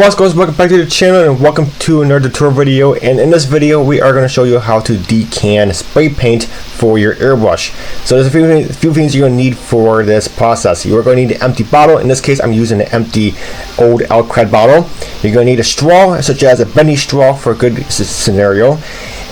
What's going on, welcome back to the channel and welcome to another tutorial video. And in this video we are going to show you how to decan spray paint for your airbrush. So there's a few things you're going to need for this process. You're going to need an empty bottle. In this case I'm using an empty old Alcrad bottle. You're going to need a straw, such as a bendy straw for a good scenario,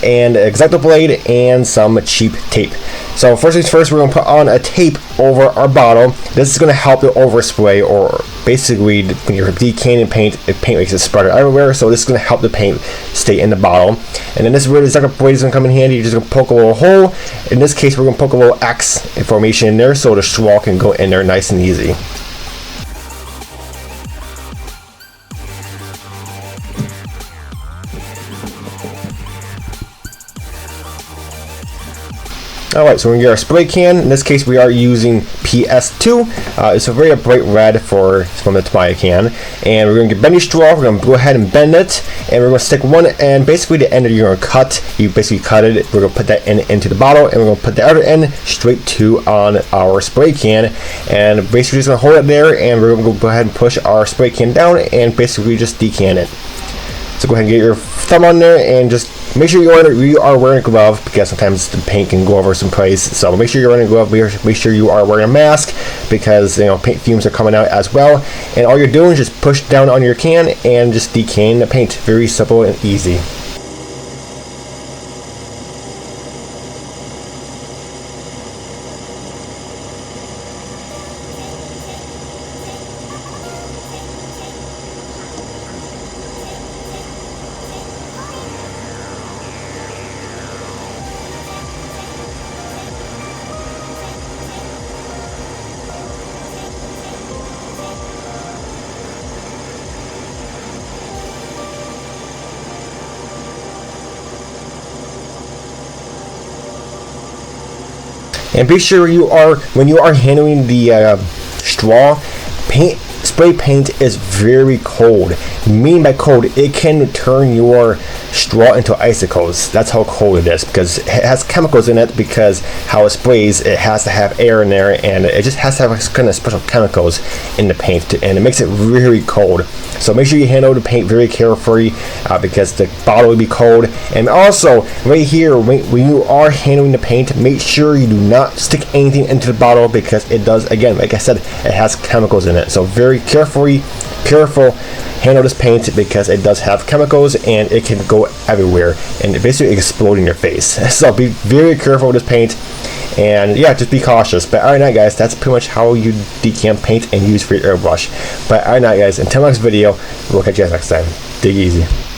and an X-Acto blade and some cheap tape. So first things first, we're going to put on a tape over our bottle. This is going to help it overspray, or basically when you're decanning paint, paint makes it spread everywhere, so this is going to help the paint stay in the bottle. And then this is where the X-Acto blade is going to come in handy. You're just going to poke a little hole. In this case we're going to poke a little X formation in there so the straw can go in there nice and easy. Alright, so we're going to get our spray can. In this case we are using PS2. It's a very bright red from the Tomato can. And we're going to get bendy straw. We're going to go ahead and bend it. And we're going to stick one end, basically the end that you're going to cut. You basically cut it. We're going to put that end into the bottle. And we're going to put the other end straight on our spray can. And basically just going to hold it there. And we're going to go ahead and push our spray can down. And basically just decant it. So go ahead and get your thumb on there and just make sure you are wearing a glove, because sometimes the paint can go over some place. So make sure you're wearing a glove. Make sure you are wearing a mask, because paint fumes are coming out as well. And all you're doing is just push down on your can and just decant the paint. Very simple and easy. And be sure when you are handling the straw, spray paint is very cold. Meaning by cold, it can turn your straw into icicles. That's how cold it is, because it has chemicals in it. Because how it sprays, it has to have air in there, and it just has to have kind of special chemicals in the paint, and it makes it really cold. So make sure you handle the paint very carefully, because the bottle will be cold. And also right here, when you are handling the paint, make sure you do not stick anything into the bottle, because it does, again, like I said, it has chemicals in it. So very careful handle this paint, because it does have chemicals and it can go everywhere and basically explode in your face. So be very careful with this paint, and yeah, just be cautious. But alright guys, that's pretty much how you decant paint and use for your airbrush. But alright guys, until next video, we'll catch you guys next time. Dig easy.